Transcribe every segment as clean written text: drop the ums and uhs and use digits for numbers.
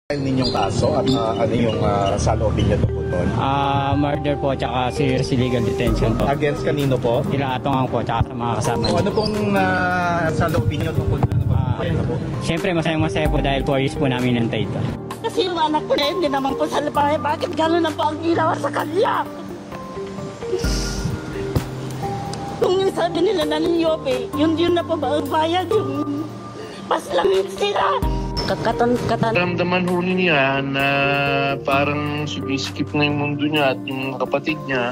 Ang ninyong kaso at ano yung saloobin niyo tungkol doon? Murder po, tsaka serious illegal detention po. Against kanino po? Sila Atong Ang po, tsaka sa mga kasama niya. Ano pong saloobin niyo tungkol doon? Siyempre, masayang-masaya po dahil 4 years po namin nantay ito. Kasi yung anak ko na hindi naman po sa labay. Bakit gano'n na po ang ginawa sa kanya? Kung yung sabi nila na niyope, yun na po ba ang bayad? Yung pas lang sila. Ramdaman ho niya na parang sumisikip na yung mundo niya at yung kapatid niya.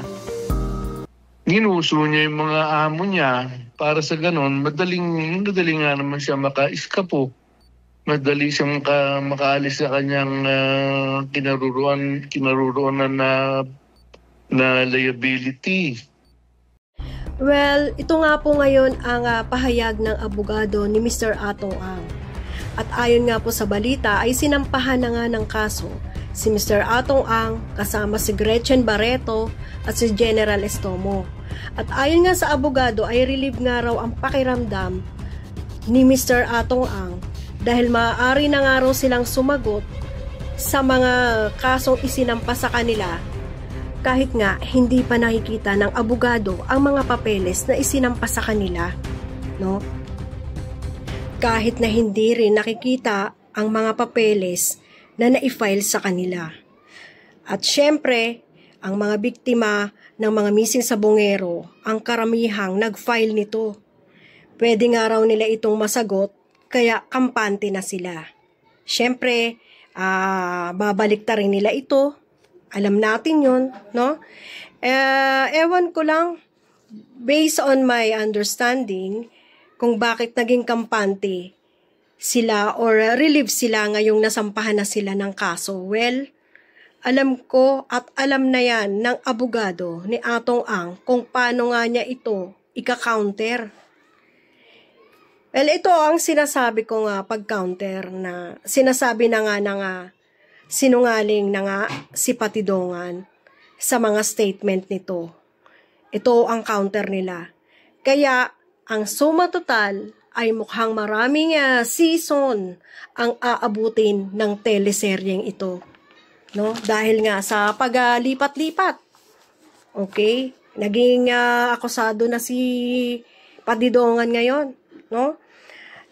Ginuso niya yung mga amo niya. Para sa ganon, madaling nga naman siya maka-iskapo. Madali siyang makaalis sa kanyang kinaruruanan na liability. Well, ito nga po ngayon ang pahayag ng abogado ni Mr. Atong Ang. At ayon nga po sa balita ay sinampahan na nga ng kaso si Mr. Atong Ang kasama si Gretchen Barreto at si General Estomo. At ayon nga sa abogado ay relieve nga raw ang pakiramdam ni Mr. Atong Ang dahil maaari na nga raw silang sumagot sa mga kasong isinampa sa kanila kahit nga hindi pa nakikita ng abogado ang mga papeles na isinampa sa kanila, no? Kahit na hindi rin nakikita ang mga papeles na na-file sa kanila. At syempre, ang mga biktima ng mga missing sa Bungero, ang karamihang nag-file nito. Pwede nga raw nila itong masagot, kaya kampante na sila. Syempre, babalik ta rin nila ito. Alam natin yon, no? Ewan ko lang, based on my understanding, kung bakit naging kampante sila or relieve sila ngayong nasampahan na sila ng kaso. Well, alam ko at alam na yan ng abogado ni Atong Ang kung paano nga niya ito ika-counter. Well, ito ang sinasabi ko nga pag-counter na sinasabi na nga sinungaling na nga si Patidongan sa mga statement nito. Ito ang counter nila. Kaya, ang suma total ay mukhang maraming season ang aabutin ng teleseryeng ito. No? Dahil nga sa paglipat-lipat. Okay? Naging akusado na si Patidongan ngayon. No?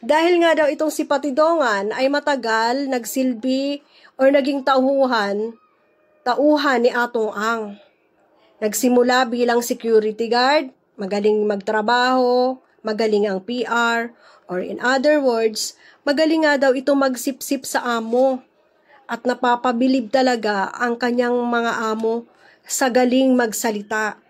Dahil nga daw itong si Patidongan ay matagal nagsilbi or naging tauhan ni Atong Ang. Nagsimula bilang security guard, magaling magtrabaho, magaling ang PR, or in other words, magaling nga daw ito magsipsip sa amo. At napapabilib talaga ang kanyang mga amo sa galing magsalita.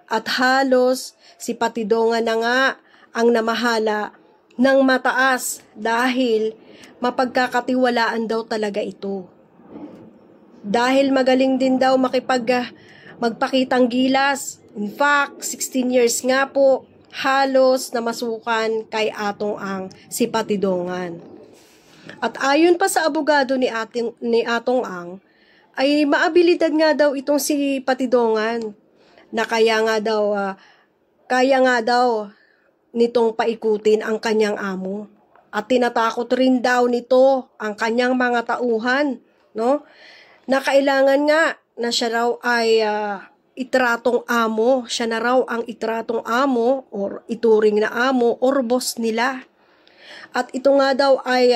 At halos si Patidongan na nga ang namahala ng mataas dahil mapagkakatiwalaan daw talaga ito. Dahil magaling din daw magpakitang gilas. In fact, 16 years nga po halos namasukan kay Atong Ang si Patidongan. At ayon pa sa abogado ni Atong Ang, ay maabilidad nga daw itong si Patidongan na kaya nga daw nitong paikutin ang kanyang amo. At tinatakot rin daw nito ang kanyang mga tauhan, no? Na kailangan nga na siya raw ay itratong amo, siya na raw ang itratong amo or ituring na amo or boss nila. At ito nga daw ay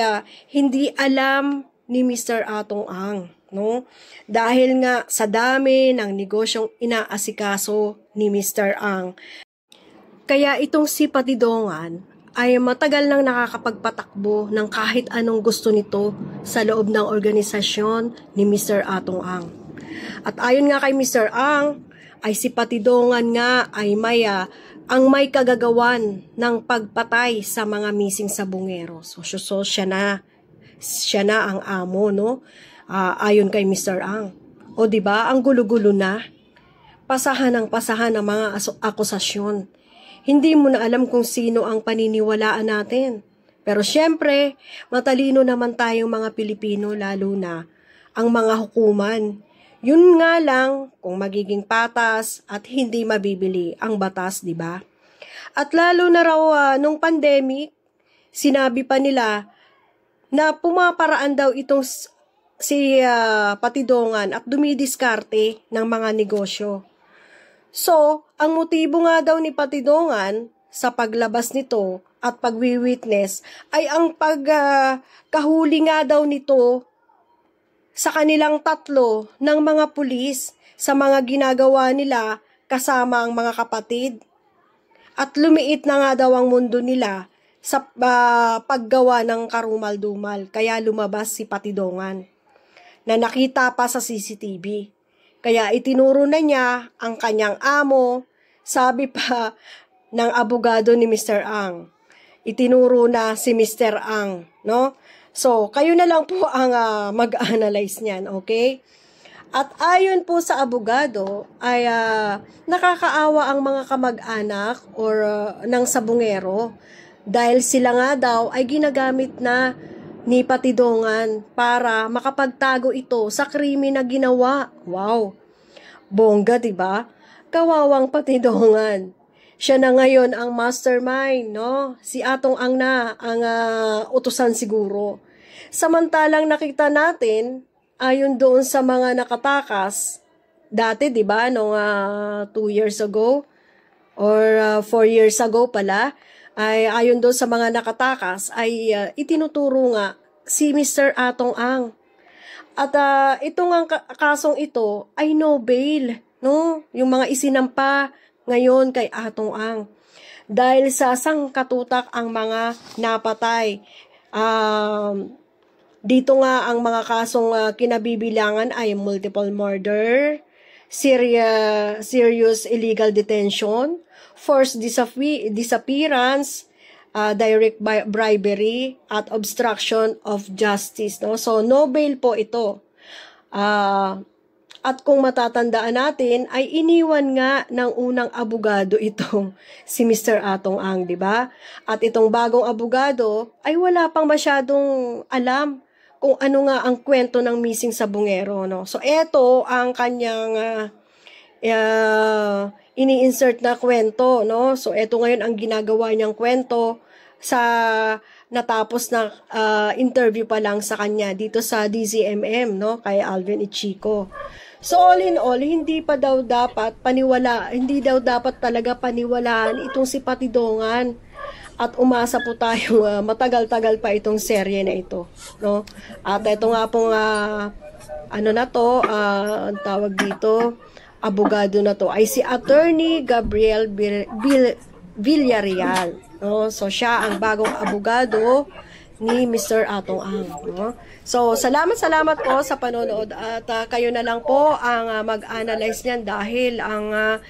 hindi alam ni Mr. Atong Ang, no? Dahil nga sa dami ng negosyong inaasikaso ni Mr. Ang. Kaya itong si Patidongan ay matagal nang nakakapagpatakbo ng kahit anong gusto nito sa loob ng organisasyon ni Mr. Atong Ang. At ayon nga kay Mr. Ang, ay si Patidongan nga ay ang may kagagawan ng pagpatay sa mga missing sa Bungero. So siya na ang amo, no? Ayon kay Mr. Ang. O di ba ang gulo-gulo na? Pasahan ng mga akusasyon. Hindi mo na alam kung sino ang paniniwalaan natin. Pero syempre, matalino naman tayong mga Pilipino, lalo na ang mga hukuman. Yun nga lang kung magiging patas at hindi mabibili ang batas, di ba? At lalo na raw nung pandemic, sinabi pa nila na pumaparaan daw itong Patidongan at dumidiskarte ng mga negosyo. So, ang motibo nga daw ni Patidongan sa paglabas nito at pagwi-witness ay ang pagkahuli nga daw nito sa kanilang tatlo ng mga pulis sa mga ginagawa nila kasama ang mga kapatid. At lumiit na nga daw ang mundo nila sa paggawa ng karumal-dumal. Kaya lumabas si Patidongan na nakita pa sa CCTV. Kaya itinuro na niya ang kanyang amo, sabi pa ng abogado ni Mr. Ang. Itinuro na si Mr. Ang, no? So, kayo na lang po ang mag-analyze niyan, okay? At ayon po sa abogado ay nakakaawa ang mga kamag-anak or ng sabungero dahil sila nga daw ay ginagamit na ni Patidongan para makapagtago ito sa krimen na ginawa. Wow! Bongga, diba? Kawawang Patidongan. Siya na ngayon ang mastermind, no? Si Atong Ang na ang utusan siguro. Samantalang nakita natin, ayon doon sa mga nakatakas, dati, diba, nung 2 years ago, or 4 years ago pala, ay ayon doon sa mga nakatakas ay itinuturo nga si Mr. Atong Ang. At itong ang kasong ito ay no bail, no? Yung mga isinampa ngayon kay Atong Ang. Dahil sa sangkatutak ang mga napatay. Dito nga ang mga kasong kinabibilangan ay multiple murder, serious illegal detention, forced disappearance, direct bribery, at obstruction of justice. No? So, no bail po ito. At kung matatandaan natin, ay iniwan nga ng unang abogado itong si Mr. Atong Ang, di ba? At itong bagong abogado ay wala pang masyadong alam kung ano nga ang kwento ng missing sabungero. No? So, ito ang kanyang ini-insert na kwento, no? So, eto ngayon ang ginagawa niyang kwento sa natapos na interview pa lang sa kanya dito sa DZMM, no? Kay Alvin Ichico. So, all in all, hindi daw dapat talaga paniwalaan itong si Patidongan. At umasa po tayong matagal-tagal pa itong serye na ito, no? At ito nga pong ang tawag dito, abogado na to ay si Attorney Gabriel Villarreal, no? So siya ang bagong abogado ni Mr. Atong Ang, no? So salamat po sa panonood at kayo na lang po ang mag-analyze niyan dahil ang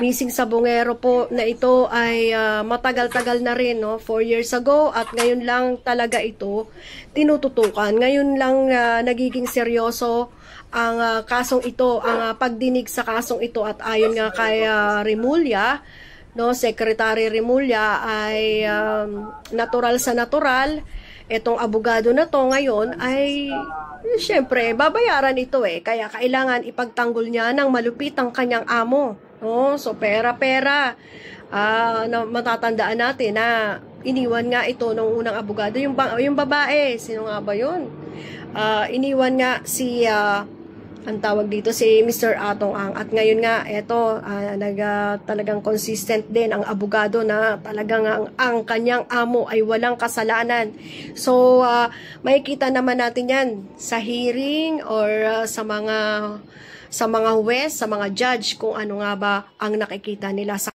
missing sabungero po na ito ay matagal-tagal na rin, no? 4 years ago at ngayon lang talaga ito tinututukan. Ngayon lang nagiging seryoso ang kasong ito, ang pagdinig sa kasong ito at ayon nga kay Remulla, no, Secretary Remulla ay natural sa natural. Etong abogado na to ngayon ay syempre babayaran ito kaya kailangan ipagtanggol niya ng malupit ang kanyang amo, no? So pera-pera. Na matatandaan natin na iniwan nga ito nung unang abogado yung babae, sino nga ba yun? Iniwan nga si ang tawag dito si Mr. Atong Ang at ngayon nga eto talagang consistent din ang abogado na talagang ang kanyang amo ay walang kasalanan. So makikita naman natin yan sa hearing or sa mga huwes, sa mga judge kung ano nga ba ang nakikita nila sa